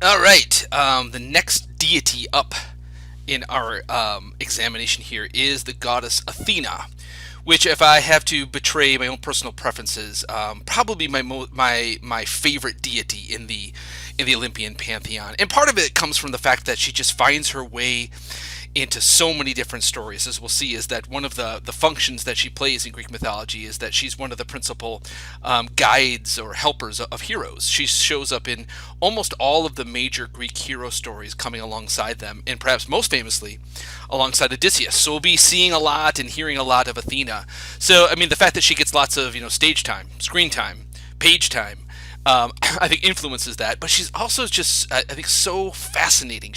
All right. The next deity up in our examination here is the goddess Athena, which, if I have to betray my own personal preferences, probably my favorite deity in the Olympian pantheon. And part of it comes from the fact that she just finds her way into so many different stories. As we'll see, is that one of the functions that she plays in Greek mythology is that she's one of the principal guides or helpers of heroes. She shows up in almost all of the major Greek hero stories, coming alongside them, and perhaps most famously alongside Odysseus. So we'll be seeing a lot and hearing a lot of Athena. So I mean, the fact that she gets lots of stage time, screen time, page time, I think influences that. But she's also just, I think, so fascinating.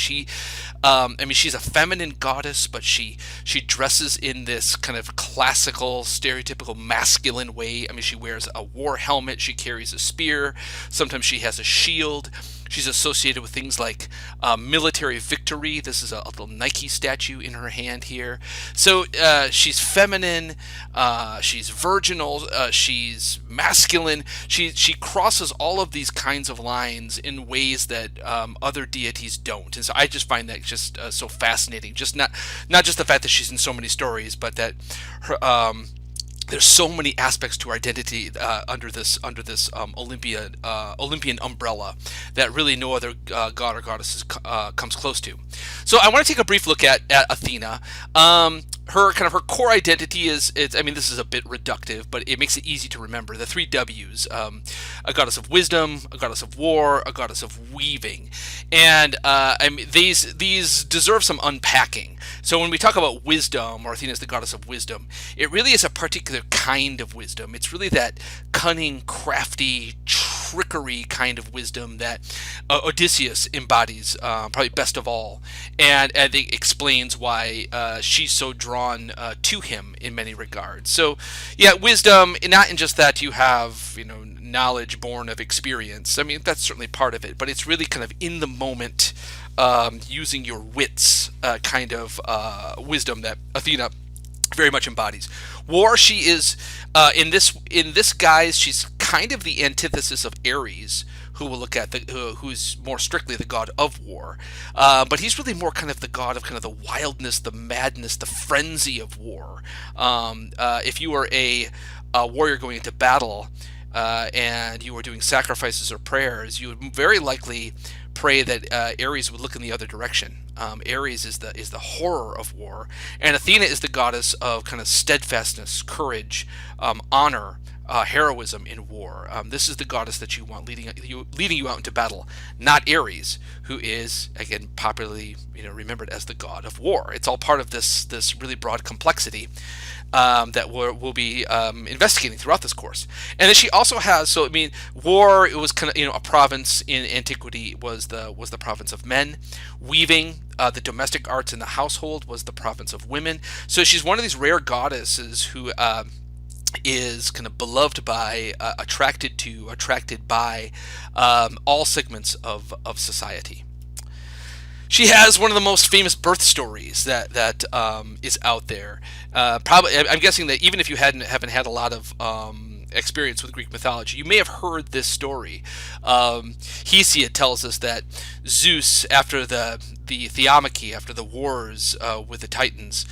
I mean, she's a feminine goddess, but she dresses in this kind of classical, stereotypical masculine way. I mean, she wears a war helmet, she carries a spear, sometimes she has a shield. She's associated with things like military victory. This is a little Nike statue in her hand here. So she's feminine, she's virginal, she's masculine. She crosses all of these kinds of lines in ways that other deities don't. And so I just find that just so fascinating. Just not just the fact that she's in so many stories, but that her. There's so many aspects to her identity under this Olympian umbrella that really no other god or goddess comes close to. So I want to take a brief look at Athena. Her core identity is, I mean, this is a bit reductive, but it makes it easy to remember the three W's: a goddess of wisdom, a goddess of war, a goddess of weaving. And I mean, these deserve some unpacking. So when we talk about wisdom, or Athena is the goddess of wisdom, it really is a particular kind of wisdom. It's really that cunning, crafty, trickery kind of wisdom that Odysseus embodies, probably best of all, and I think explains why she's so drawn to him in many regards. So, yeah, wisdom, not in just that you have knowledge born of experience. I mean, that's certainly part of it, but it's really kind of in the moment, using your wits kind of wisdom that Athena very much embodies. War, she is in this guise, she's kind of the antithesis of Ares, who we'll look at, who's more strictly the god of war, but he's really more kind of the god of kind of the wildness, the madness, the frenzy of war. If you were a warrior going into battle, and you were doing sacrifices or prayers, you would very likely pray that Ares would look in the other direction. Ares is the horror of war, and Athena is the goddess of kind of steadfastness, courage, honor, heroism in war. This is the goddess that you want leading you out into battle, not Ares, who is again popularly remembered as the god of war. It's all part of this really broad complexity that we'll be investigating throughout this course. And then she also has, so I mean, war, it was kind of a province in antiquity, was the province of men. Weaving, the domestic arts in the household, was the province of women. So she's one of these rare goddesses who is kind of beloved by, attracted by all segments of society. She has one of the most famous birth stories that is out there. Probably, I'm guessing that even if you haven't had a lot of experience with Greek mythology, you may have heard this story. Hesiod tells us that Zeus, after the Theomachy, after the wars with the Titans,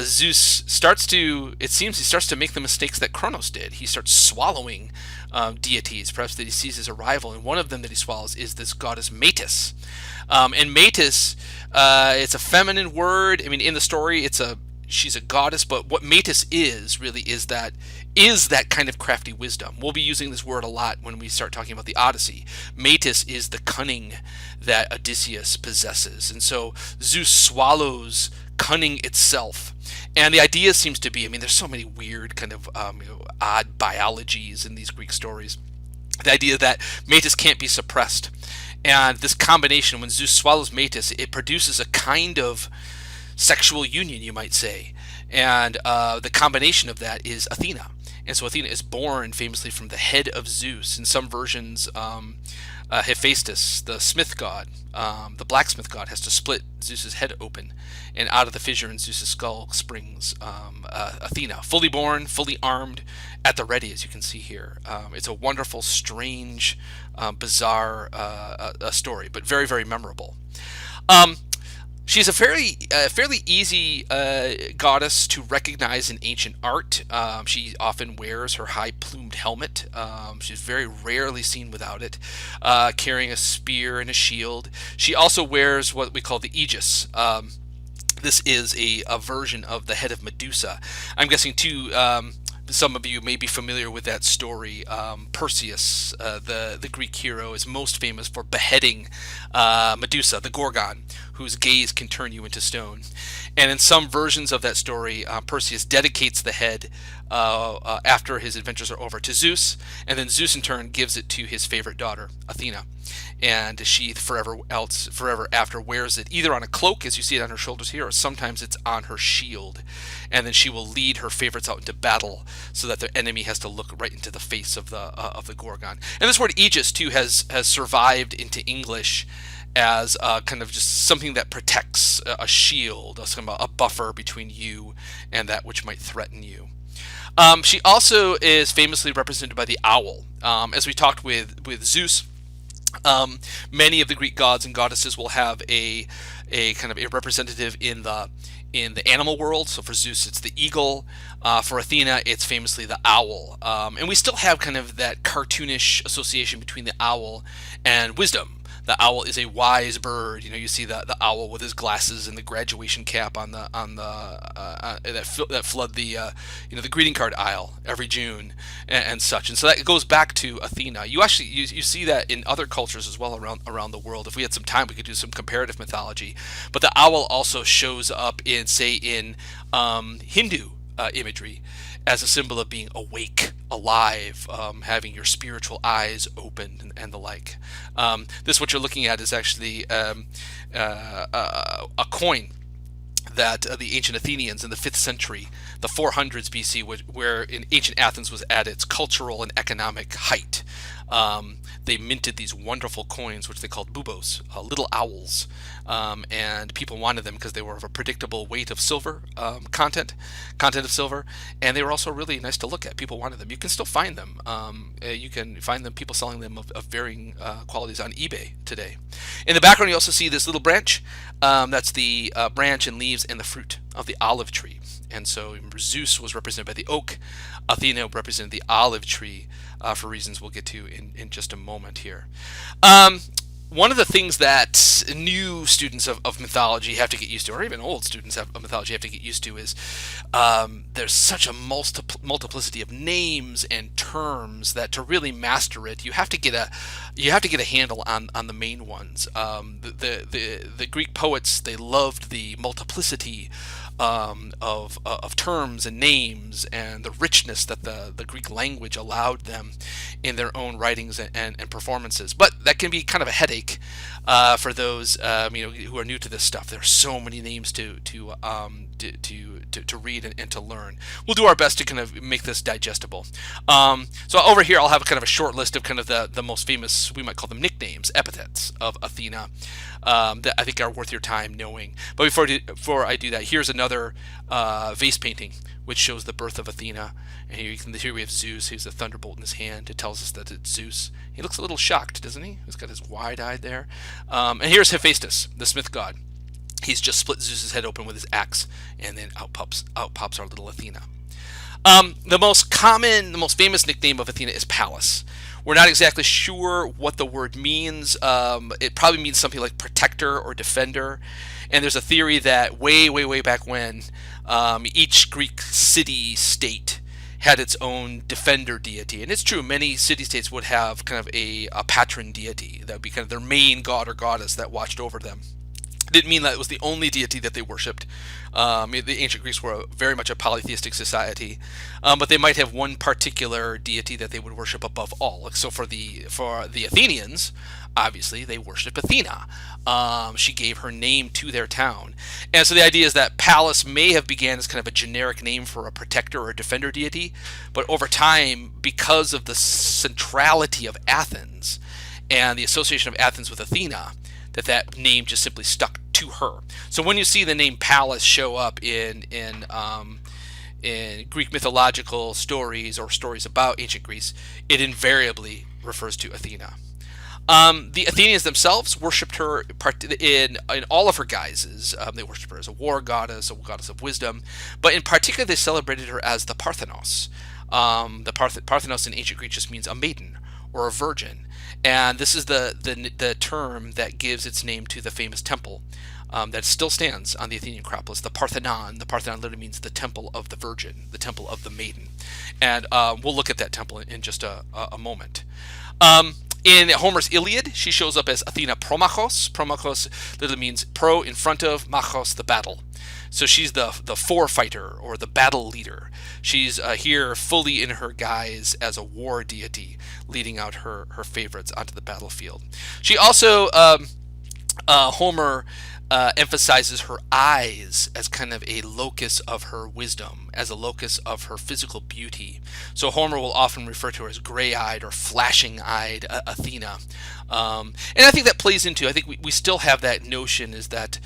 Zeus starts to, it seems he starts to make the mistakes that Kronos did. He starts swallowing deities, perhaps that he sees as a rival, and one of them that he swallows is this goddess Mētis. And Mētis, it's a feminine word. I mean, in the story, she's a goddess, but what Mētis is really is that kind of crafty wisdom. We'll be using this word a lot when we start talking about the Odyssey. Mētis is the cunning that Odysseus possesses, and so Zeus swallows cunning itself. And the idea seems to be, I mean, there's so many weird kind of odd biologies in these Greek stories. The idea that Mētis can't be suppressed. And this combination, when Zeus swallows Mētis, it produces a kind of sexual union, you might say. And the combination of that is Athena. And so Athena is born famously from the head of Zeus. In some versions, Hephaestus, the smith god, the blacksmith god, has to split Zeus's head open, and out of the fissure in Zeus's skull springs Athena, fully born, fully armed, at the ready, as you can see here. It's a wonderful, strange, bizarre story, but very, very memorable. She's a fairly easy goddess to recognize in ancient art. She often wears her high plumed helmet. She's very rarely seen without it, carrying a spear and a shield. She also wears what we call the aegis. This is a version of the head of Medusa. I'm guessing too. Some of you may be familiar with that story. Perseus, the Greek hero, is most famous for beheading Medusa, the Gorgon, whose gaze can turn you into stone. And in some versions of that story, Perseus dedicates the head after his adventures are over to Zeus, and then Zeus in turn gives it to his favorite daughter, Athena. And she forever after wears it either on a cloak, as you see it on her shoulders here, or sometimes it's on her shield. And then she will lead her favorites out into battle, so that the enemy has to look right into the face of the Gorgon. And this word aegis too has survived into English as kind of just something that protects, a shield, a buffer between you and that which might threaten you. She also is famously represented by the owl. As we talked with Zeus, many of the Greek gods and goddesses will have a kind of a representative in the animal world. So for Zeus, it's the eagle. For Athena, it's famously the owl. And we still have kind of that cartoonish association between the owl and wisdom. The owl is a wise bird. You see the owl with his glasses and the graduation cap on the that flood the the greeting card aisle every June and such. And so that goes back to Athena. You actually you see that in other cultures as well around the world. If we had some time, we could do some comparative mythology. But the owl also shows up in Hindu imagery as a symbol of being awake, alive, having your spiritual eyes opened, and the like. This, what you're looking at, is actually a coin that the ancient Athenians in the 5th century, the 400s BC, where in ancient Athens was at its cultural and economic height. They minted these wonderful coins, which they called bubos, little owls, and people wanted them because they were of a predictable weight of silver, content of silver, and they were also really nice to look at. People wanted them. You can still find them. You can find them, people selling them of varying qualities on eBay today. In the background, you also see this little branch. That's the branch and leaves and the fruit of the olive tree. And so Zeus was represented by the oak. Athena represented the olive tree, for reasons we'll get to in just a moment here. One of the things that new students of mythology have to get used to, or even old students of mythology have to get used to, is there's such a multiplicity of names and terms that to really master it, you have to get a handle on the main ones. The Greek poets, they loved the multiplicity of terms and names, and the richness that the Greek language allowed them in their own writings and performances. But that can be kind of a headache for those who are new to this stuff. There are so many names to read and to learn. We'll do our best to kind of make this digestible. So over here, I'll have kind of a short list of kind of the most famous, we might call them nicknames, epithets of Athena, that I think are worth your time knowing. But before I do that, here's another vase painting which shows the birth of Athena. And here we have Zeus. He has a thunderbolt in his hand. It tells us that it's Zeus. He looks a little shocked, doesn't he? He's got his wide-eyed there. And here's Hephaestus, the smith god. He's just split Zeus's head open with his axe, and then out pops our little Athena. The most famous nickname of Athena is Pallas. We're not exactly sure what the word means. It probably means something like protector or defender. And there's a theory that way back when, each Greek city-state had its own defender deity. And it's true, many city-states would have kind of a patron deity that would be kind of their main god or goddess that watched over them. Didn't mean that it was the only deity that they worshipped. The ancient Greeks were very much a polytheistic society, but they might have one particular deity that they would worship above all. Like, so for the Athenians, obviously they worshipped Athena. She gave her name to their town, and so the idea is that Pallas may have began as kind of a generic name for a protector or a defender deity, but over time, because of the centrality of Athens and the association of Athens with Athena, that name just simply stuck to her. So when you see the name Pallas show up in Greek mythological stories or stories about ancient Greece, it invariably refers to Athena. The Athenians themselves worshipped her in all of her guises. They worshipped her as a war goddess, a goddess of wisdom, but in particular they celebrated her as the Parthenos. Parthenos in ancient Greek just means a maiden or a virgin, and this is the term that gives its name to the famous temple that still stands on the Athenian Acropolis, the Parthenon. The Parthenon literally means the temple of the virgin, the temple of the maiden, and we'll look at that temple in just a moment. In Homer's Iliad, she shows up as Athena Promachos. Promachos literally means pro, in front of, machos, the battle. So she's the forefighter or the battle leader. She's here fully in her guise as a war deity, leading out her favorites onto the battlefield. She also, Homer emphasizes her eyes as kind of a locus of her wisdom, as a locus of her physical beauty. So Homer will often refer to her as gray-eyed or flashing-eyed Athena. And I think that plays into, I think we still have that notion is that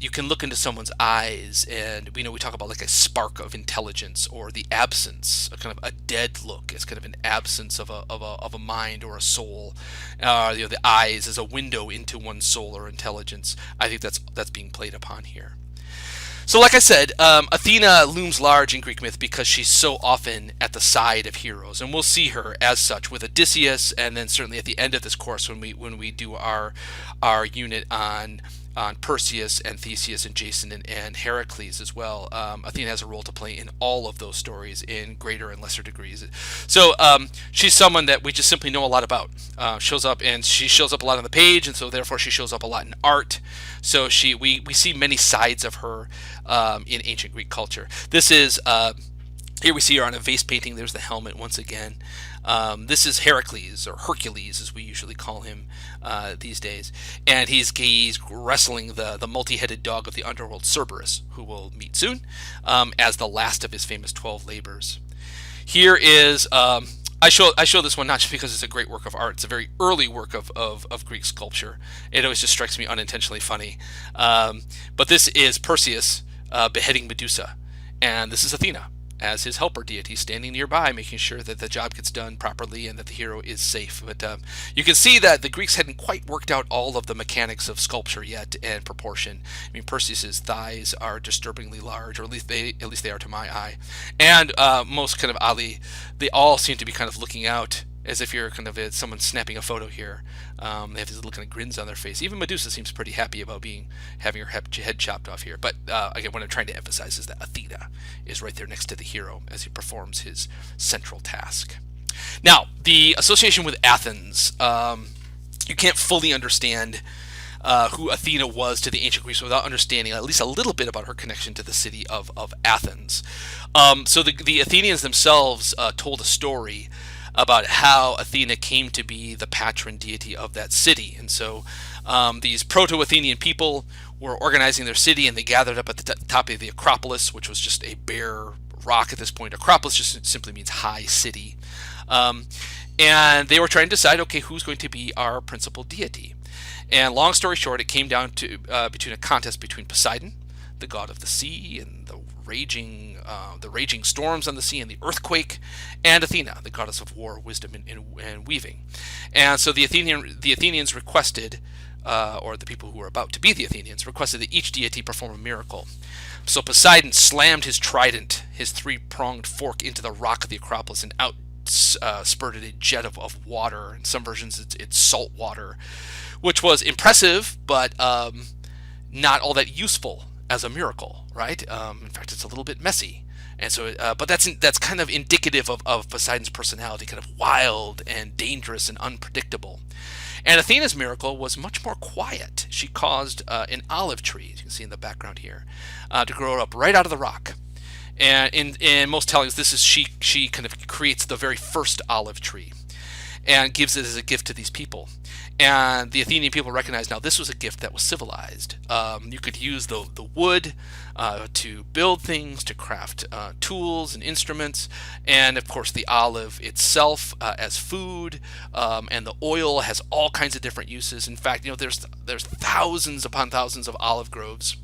you can look into someone's eyes and we talk about like a spark of intelligence or the absence, a kind of a dead look as kind of an absence of a mind or a soul. The eyes as a window into one's soul or intelligence. I think that's being played upon here. So like I said, Athena looms large in Greek myth because she's so often at the side of heroes, and we'll see her as such with Odysseus, and then certainly at the end of this course when we do our unit on Perseus and Theseus and Jason and Heracles as well. Athena has a role to play in all of those stories in greater and lesser degrees. So she's someone that we just simply know a lot about. Shows up, and she shows up a lot on the page, and so therefore she shows up a lot in art. So we see many sides of her in ancient Greek culture. This is here we see her on a vase painting. There's the helmet once again. This is Heracles, or Hercules as we usually call him these days, and he's wrestling the multi-headed dog of the underworld, Cerberus, who we'll meet soon, as the last of his famous 12 labors. Here is I show this one not just because it's a great work of art. It's a very early work of Greek sculpture. It always just strikes me unintentionally funny. But this is Perseus beheading Medusa, and this is Athena as his helper deity standing nearby, making sure that the job gets done properly and that the hero is safe. But you can see that the Greeks hadn't quite worked out all of the mechanics of sculpture yet and proportion. I mean, Perseus's thighs are disturbingly large, or at least they are to my eye. And most kind of oddly, they all seem to be kind of looking out as if you're kind of someone snapping a photo here. They have these little kind of grins on their face. Even Medusa seems pretty happy about having her head chopped off here. But again, what I'm trying to emphasize is that Athena is right there next to the hero as he performs his central task. Now, the association with Athens. You can't fully understand who Athena was to the ancient Greeks without understanding at least a little bit about her connection to the city of Athens. So the Athenians themselves told a story about how Athena came to be the patron deity of that city. And so these proto-Athenian people were organizing their city, and they gathered up at the top of the Acropolis, which was just a bare rock at this point. Acropolis just simply means high city. And they were trying to decide, okay, who's going to be our principal deity? And long story short, it came down to between a contest between Poseidon, the god of the sea, and the raging storms on the sea and the earthquake, and Athena, the goddess of war, wisdom, and weaving. And so the Athenians requested, or the people who were about to be the Athenians, requested that each deity perform a miracle. So Poseidon slammed his trident, his three-pronged fork, into the rock of the Acropolis, and out spurted a jet of water. In some versions, it's salt water, which was impressive, but not all that useful as a miracle, right? In fact, it's a little bit messy. And so, but that's kind of indicative of Poseidon's personality, kind of wild and dangerous and unpredictable. And Athena's miracle was much more quiet. She caused an olive tree, as you can see in the background here, to grow up right out of the rock. And in most tellings, this is she kind of creates the very first olive tree and gives it as a gift to these people. And the Athenian people recognize now this was a gift that was civilized. You could use the wood to build things, to craft tools and instruments, and of course the olive itself as food, and the oil has all kinds of different uses. In fact, there's thousands upon thousands of olive groves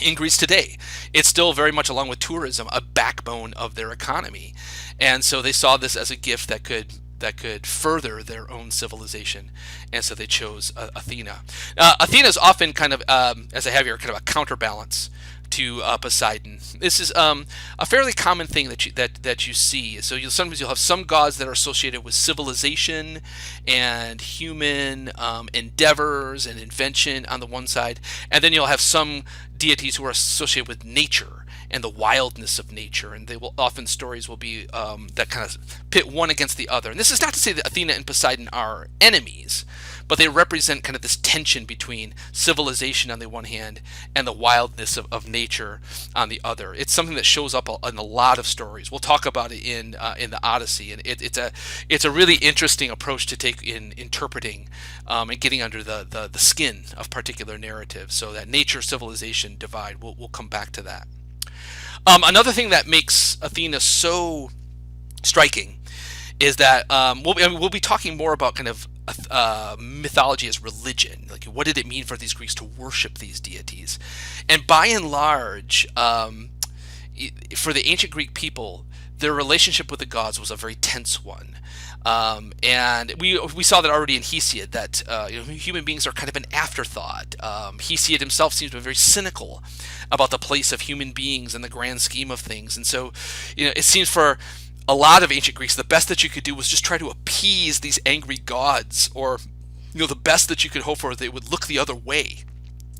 in Greece today. It's still very much, along with tourism, a backbone of their economy, and so they saw this as a gift that could further their own civilization, and so they chose Athena. Athena is often kind of, as I have here, kind of a counterbalance to Poseidon. This is a fairly common thing that you see. So sometimes you'll have some gods that are associated with civilization and human endeavors and invention on the one side, and then you'll have some deities who are associated with nature and the wildness of nature, and they will often, stories will be that kind of pit one against the other. And this is not to say that Athena and Poseidon are enemies, but they represent kind of this tension between civilization on the one hand and the wildness of nature on the other. It's something that shows up in a lot of stories. We'll talk about it in the Odyssey, and it's a really interesting approach to take in interpreting and getting under the skin of particular narratives. So that nature civilization divide, we'll come back to that. Another thing that makes Athena so striking is that we'll be talking more about kind of mythology as religion. Like, what did it mean for these Greeks to worship these deities? And by and large, for the ancient Greek people, their relationship with the gods was a very tense one. And we saw that already in Hesiod, that human beings are kind of an afterthought. Hesiod himself seems to be very cynical about the place of human beings in the grand scheme of things. And so, it seems for a lot of ancient Greeks, the best that you could do was just try to appease these angry gods, or the best that you could hope for, they would look the other way,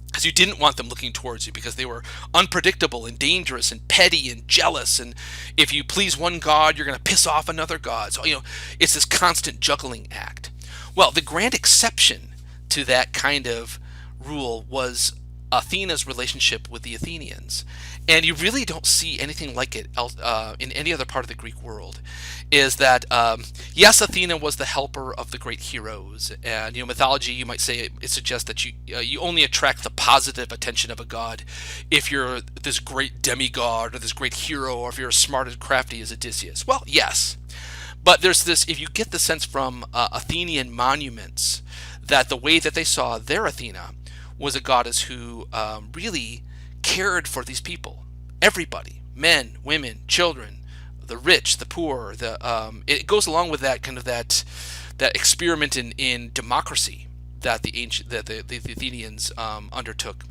because you didn't want them looking towards you, because they were unpredictable and dangerous and petty and jealous, and if you please one god, you're going to piss off another god. So it's this constant juggling act. Well, the grand exception to that kind of rule was Athena's relationship with the Athenians. And you really don't see anything like it in any other part of the Greek world. Is that, yes, Athena was the helper of the great heroes. And mythology, you might say, it suggests that you only attract the positive attention of a god if you're this great demigod or this great hero, or if you're as smart and crafty as Odysseus. Well, yes. But there's this, if you get the sense from Athenian monuments, that the way that they saw their Athena was a goddess who really cared for these people, everybody, men, women, children, the rich, the poor. It goes along with that kind of that experiment in democracy that the Athenians undertook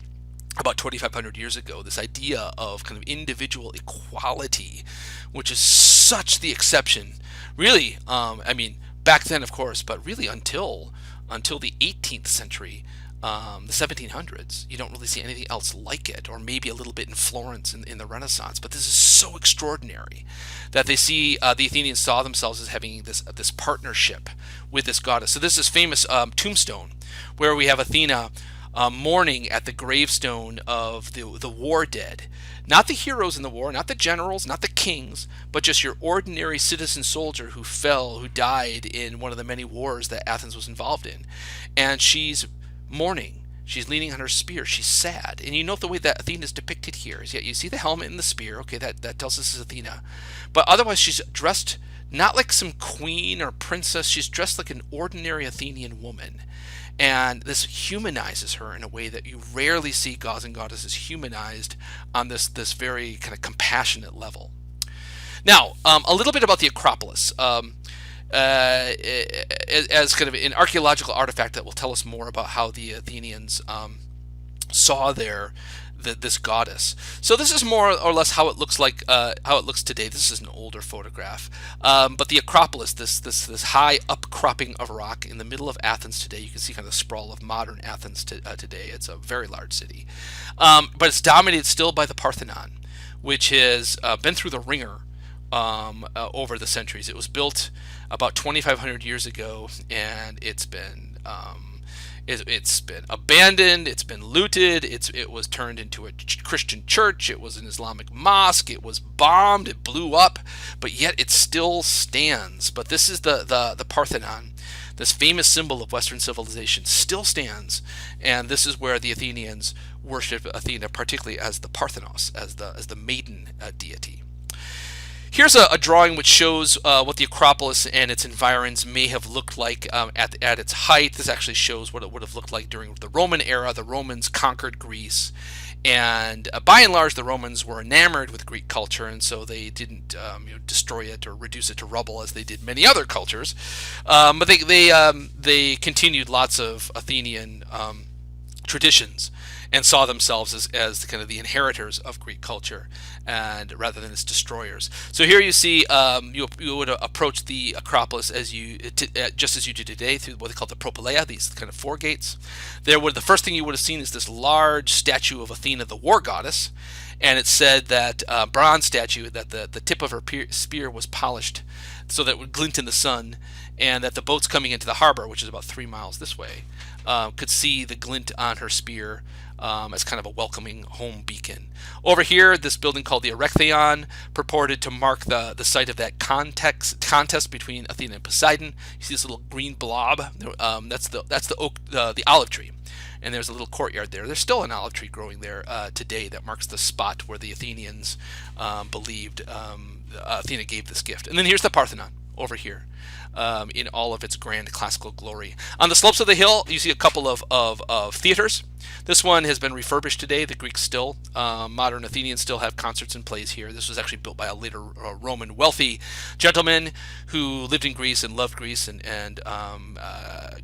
about 2,500 years ago. This idea of kind of individual equality, which is such the exception, really. Back then, of course, but really until the 18th century. The 1700s, you don't really see anything else like it, or maybe a little bit in Florence in the Renaissance. But this is so extraordinary that they see the Athenians saw themselves as having this partnership with this goddess. So there's this famous tombstone where we have Athena mourning at the gravestone of the war dead. Not the heroes in the war, not the generals, not the kings, but just your ordinary citizen soldier who died in one of the many wars that Athens was involved in. And she's mourning. She's leaning on her spear. She's sad. And you note the way that Athena is depicted here. You see the helmet and the spear. Okay, that tells us it's Athena. But otherwise, she's dressed not like some queen or princess. She's dressed like an ordinary Athenian woman. And this humanizes her in a way that you rarely see gods and goddesses humanized on this very kind of compassionate level. Now, a little bit about the Acropolis. As kind of an archaeological artifact that will tell us more about how the Athenians saw this goddess. So this is more or less how it looks today. This is an older photograph, but the Acropolis, this high upcropping of rock in the middle of Athens today. You can see kind of the sprawl of modern Athens today. It's a very large city, but it's dominated still by the Parthenon, which has been through the ringer over the centuries. It was built about 2,500 years ago, and it's been It's been abandoned. It's been looted. It was turned into a Christian church. It was an Islamic mosque. It was bombed. It blew up, but yet it still stands. But this is the Parthenon, this famous symbol of Western civilization, still stands, and this is where the Athenians worshipped Athena, particularly as the Parthenos, as the maiden deity. Here's a drawing which shows what the Acropolis and its environs may have looked like at its height. This actually shows what it would have looked like during the Roman era. The Romans conquered Greece, and by and large, the Romans were enamored with Greek culture, and so they didn't destroy it or reduce it to rubble as they did many other cultures. But they continued lots of Athenian traditions and saw themselves as kind of the inheritors of Greek culture, and rather than its destroyers. So here you see you would approach the Acropolis just as you do today through what they call the propylaea, these kind of four gates. The first thing you would have seen is this large statue of Athena, the war goddess, and it said that bronze statue that the tip of her spear was polished so that it would glint in the sun, and that the boats coming into the harbor, which is about 3 miles this way, could see the glint on her spear as kind of a welcoming home beacon. Over here, this building called the Erechtheion purported to mark the site of that contest between Athena and Poseidon. You see this little green blob? That's the olive tree, and there's a little courtyard there. There's still an olive tree growing there today that marks the spot where the Athenians believed Athena gave this gift. And then here's the Parthenon over here. In all of its grand classical glory. On the slopes of the hill, you see a couple of theaters. This one has been refurbished today. The Greeks still, modern Athenians still have concerts and plays here. This was actually built by a later Roman wealthy gentleman who lived in Greece and loved Greece and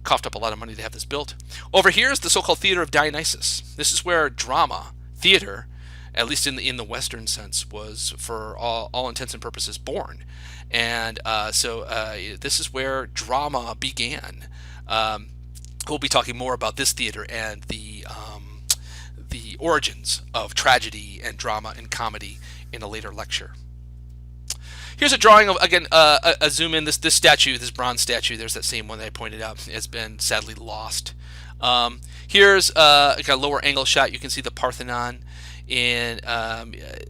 coughed up a lot of money to have this built. Over here is the so-called Theater of Dionysus. This is where drama, theater, at least in the Western sense, was for all intents and purposes born. And so this is where drama began. We'll be talking more about this theater and the origins of tragedy and drama and comedy in a later lecture. Here's a drawing of, again, a zoom in. This statue, this bronze statue, there's that same one that I pointed out, has been sadly lost. Here's a kind of lower angle shot. You can see the Parthenon in a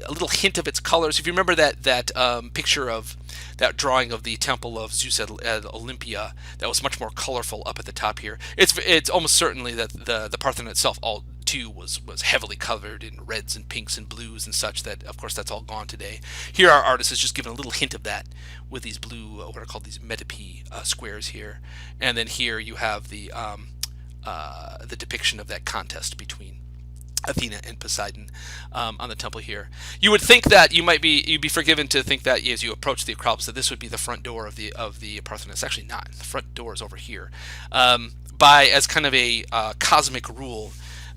little hint of its colors. If you remember that picture of that drawing of the temple of Zeus at Olympia, that was much more colorful up at the top here. It's almost certainly that the Parthenon itself all too was heavily covered in reds and pinks and blues and such, that of course that's all gone today. Here our artist has just given a little hint of that with these blue what are called these Mētis squares here, and then here you have the depiction of that contest between Athena and Poseidon on the temple here. You would think that you'd be forgiven to think that as you approach the Acropolis that this would be the front door of the Parthenon. It's actually not. The front door is over here. As kind of a cosmic rule,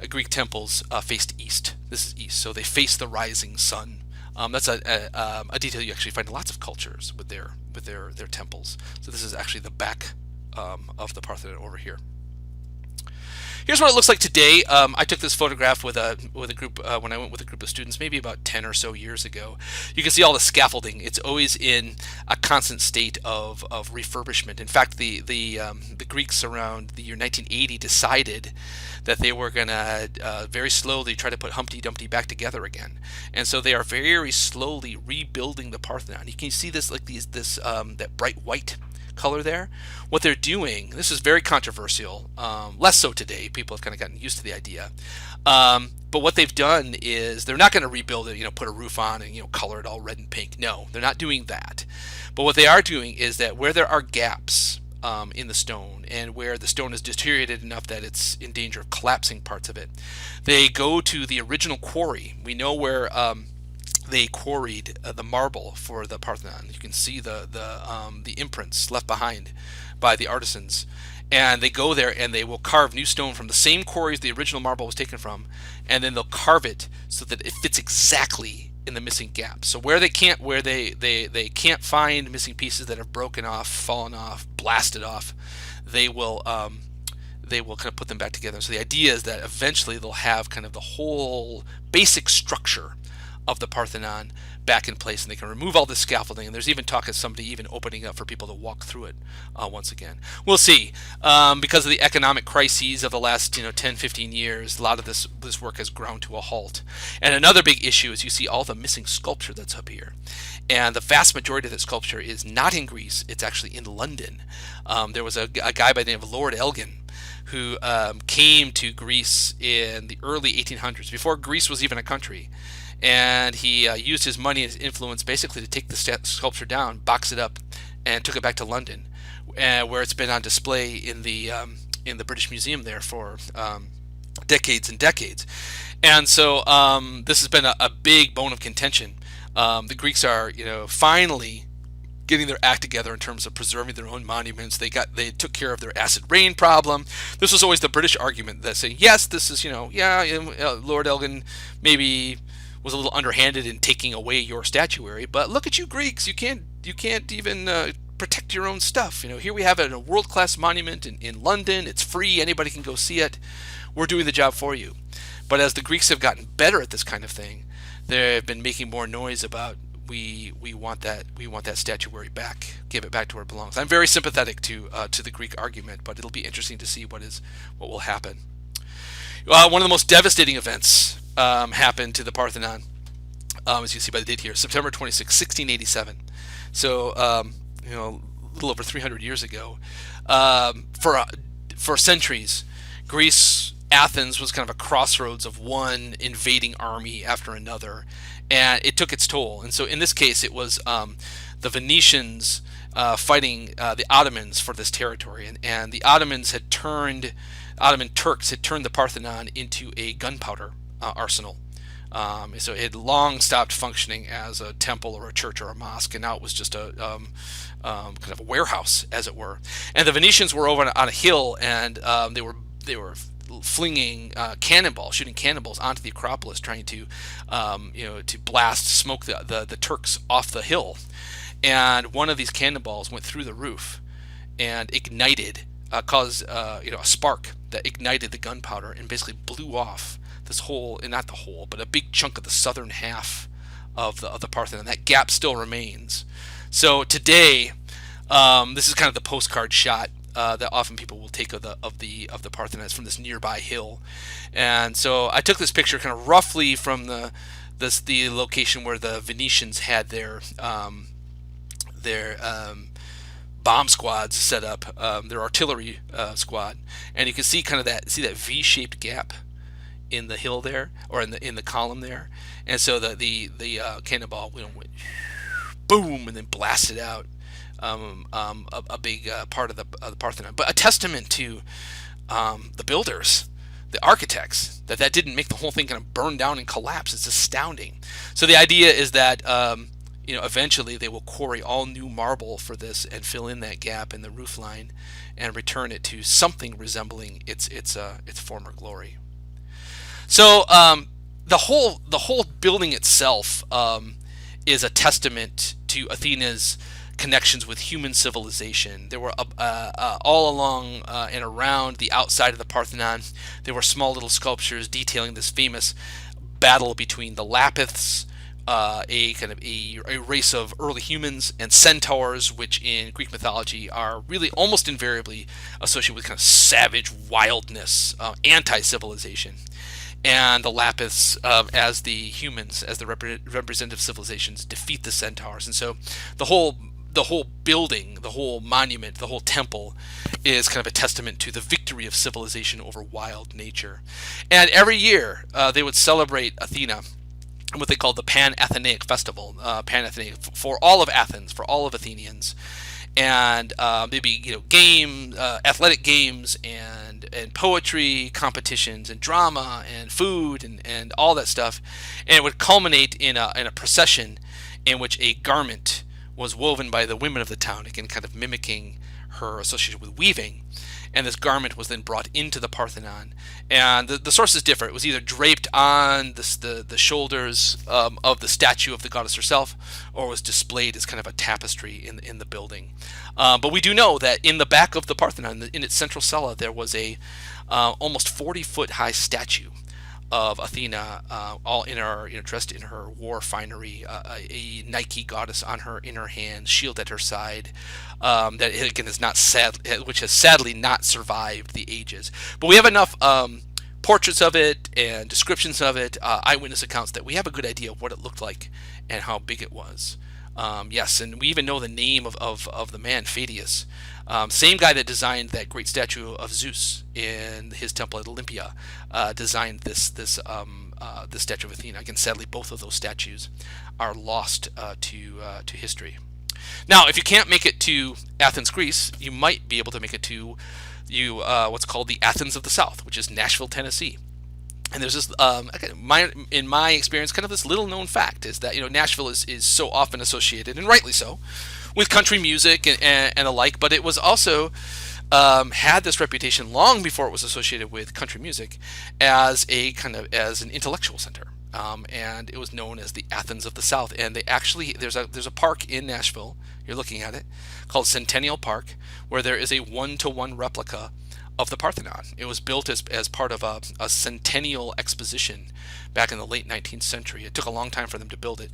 Greek temples faced east. This is east, so they face the rising sun. That's a detail you actually find in lots of cultures with their temples. So this is actually the back of the Parthenon over here. Here's what it looks like today. I took this photograph with a group when I went with a group of students, maybe about 10 or so years ago. You can see all the scaffolding. It's always in a constant state of refurbishment. In fact, the Greeks around the year 1980 decided that they were going to very slowly try to put Humpty Dumpty back together again, and so they are very slowly rebuilding the Parthenon. You can see this that bright white color there. What they're doing, this is very controversial, less so today. People have kind of gotten used to the idea. But what they've done is they're not going to rebuild it, put a roof on and color it all red and pink. No, they're not doing that. But what they are doing is that where there are gaps in the stone, and where the stone is deteriorated enough that it's in danger of collapsing parts of it, they go to the original quarry. We know where they quarried the marble for the Parthenon. You can see the imprints left behind by the artisans, and they go there and they will carve new stone from the same quarries the original marble was taken from, and then they'll carve it so that it fits exactly in the missing gaps. So where they can't find missing pieces that have broken off, fallen off, blasted off, they will kind of put them back together. So the idea is that eventually they'll have kind of the whole basic structure of the Parthenon back in place, and they can remove all this scaffolding. And there's even talk of somebody even opening up for people to walk through it once again. We'll see. Because of the economic crises of the last 10, 15 years, a lot of this work has ground to a halt. And another big issue is you see all the missing sculpture that's up here. And the vast majority of that sculpture is not in Greece. It's actually in London. There was a guy by the name of Lord Elgin who came to Greece in the early 1800s, before Greece was even a country. And he used his money and his influence basically to take the sculpture down, box it up, and took it back to London, where it's been on display in the British Museum there for decades and decades. And so this has been a big bone of contention. The Greeks are, finally getting their act together in terms of preserving their own monuments. They took care of their acid rain problem. This was always the British argument that say, yes, this is, Lord Elgin maybe was a little underhanded in taking away your statuary, but look at you Greeks, you can't even protect your own stuff. Here we have a world-class monument in London. It's free. Anybody can go see it. We're doing the job for you. But as the Greeks have gotten better at this kind of thing, they've been making more noise about we want that statuary back. Give it back to where it belongs. I'm very sympathetic to the Greek argument, but it'll be interesting to see what will happen. One of the most devastating events happened to the Parthenon, as you see by the date here, September 26, 1687. So a little over 300 years ago. For centuries, Greece, Athens was kind of a crossroads of one invading army after another, and it took its toll. And so in this case, it was the Venetians fighting the Ottomans for this territory, and the Ottoman Turks had turned the Parthenon into a gunpowder arsenal. So it had long stopped functioning as a temple or a church or a mosque, and now it was just a kind of a warehouse, as it were. And the Venetians were over on a hill, and they were flinging cannonballs, shooting cannonballs onto the Acropolis, trying to smoke the Turks off the hill. And one of these cannonballs went through the roof and ignited, caused a spark that ignited the gunpowder and basically blew off this whole, and not the whole, but a big chunk of the southern half of the Parthenon. That gap still remains. So today, this is kind of the postcard shot that often people will take of the Parthenon. It's from this nearby hill. And so I took this picture kind of roughly from the location where the Venetians had their bomb squads set up, their artillery squad, and you can see kind of that V-shaped gap in the hill there, or in the column there. And so the cannonball went boom and then blasted out a big part of the Parthenon. But a testament to the builders, the architects, that didn't make the whole thing kind of burn down and collapse. It's astounding. So the idea is that eventually they will quarry all new marble for this and fill in that gap in the roof line and return it to something resembling its former glory. So the whole building itself is a testament to Athena's connections with human civilization. There were all along and around the outside of the Parthenon, there were small little sculptures detailing this famous battle between the Lapiths, a race of early humans, and centaurs, which in Greek mythology are really almost invariably associated with kind of savage wildness, anti-civilization. And the Lapiths, as the humans, as the representative civilizations, defeat the centaurs. And so the whole building, the whole monument, the whole temple is kind of a testament to the victory of civilization over wild nature. And every year they would celebrate Athena in what they called the Pan-Athenaic Festival, Pan-Athenaic, for all of Athens, for all of Athenians. And maybe athletic games and poetry competitions and drama and food and all that stuff, and it would culminate in a procession in which a garment was woven by the women of the town, again kind of mimicking her association with weaving. And this garment was then brought into the Parthenon. And the sources differ. It was either draped on the shoulders of the statue of the goddess herself, or was displayed as kind of a tapestry in the building. But we do know that in the back of the Parthenon, in its central cella, there was a almost 40-foot high statue of Athena, all in her, dressed in her war finery, a Nike goddess on her in her hand, shield at her side. That again is not sad, which has sadly not survived the ages. But we have enough portraits of it and descriptions of it, eyewitness accounts, that we have a good idea of what it looked like and how big it was. Yes, and we even know the name of the man, Pheidias. Same guy that designed that great statue of Zeus in his temple at Olympia, designed this statue of Athena. Again, sadly, both of those statues are lost to history. Now, if you can't make it to Athens, Greece, you might be able to make it to what's called the Athens of the South, which is Nashville, Tennessee. And there's this, in my experience, kind of this little known fact is that Nashville is so often associated, and rightly so, with country music and the like. But it was also had this reputation long before it was associated with country music as an intellectual center. And it was known as the Athens of the South. And they actually there's a park in Nashville. You're looking at it, called Centennial Park, where there is a 1-to-1 replica of the Parthenon. It was built as part of a centennial exposition back in the late 19th century. It took a long time for them to build it,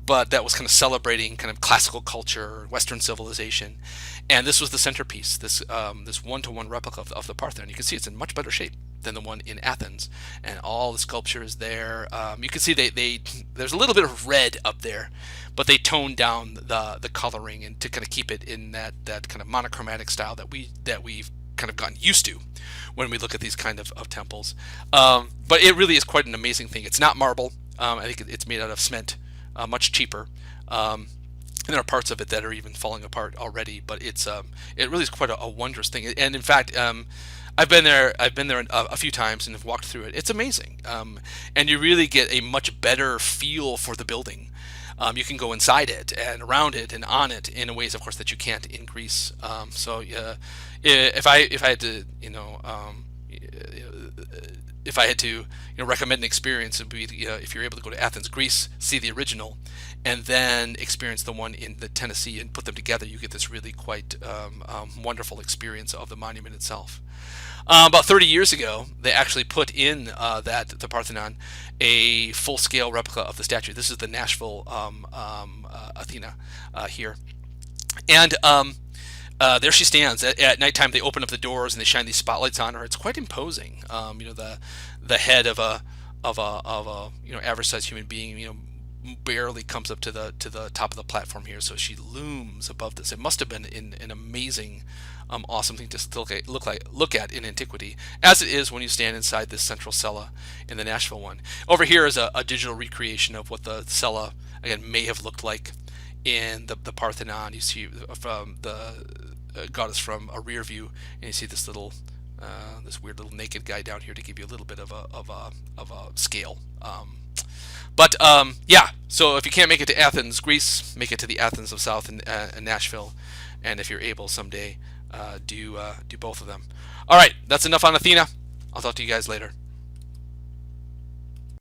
but that was kind of celebrating kind of classical culture, Western civilization, and this was the centerpiece. This 1-to-1 replica of the Parthenon. You can see it's in much better shape than the one in Athens, and all the sculpture is there. You can see there's a little bit of red up there, but they toned down the coloring and to kind of keep it in that kind of monochromatic style that we've kind of gotten used to when we look at these kind of temples. But it really is quite an amazing thing. It's not marble. I think it's made out of cement, much cheaper. And there are parts of it that are even falling apart already. But it really is quite a wondrous thing. And in fact, I've been there a few times and have walked through it. It's amazing, and you really get a much better feel for the building. You can go inside it and around it and on it in ways, of course, that you can't in Greece. So if I had to, if I had to recommend an experience, it would be if you're able to go to Athens, Greece, see the original, and then experience the one in the Tennessee and put them together, you get this really quite wonderful experience of the monument itself. About 30 years ago, they actually put in the Parthenon a full-scale replica of the statue. This is the Nashville Athena here, and there she stands at nighttime. They open up the doors and they shine these spotlights on her. It's quite imposing. The head of a average-sized human being, barely comes up to the top of the platform here. So she looms above this. It must have been an amazing, awesome thing to look at in antiquity, as it is when you stand inside this central cella in the Nashville one. Over here is a digital recreation of what the cella again may have looked like in the Parthenon. You see from the goddess from a rear view, and you see this weird little naked guy down here to give you a little bit of a scale. Yeah, so if you can't make it to Athens, Greece, make it to the Athens of South in Nashville, and if you're able someday, do both of them. All right, that's enough on Athena. I'll talk to you guys later.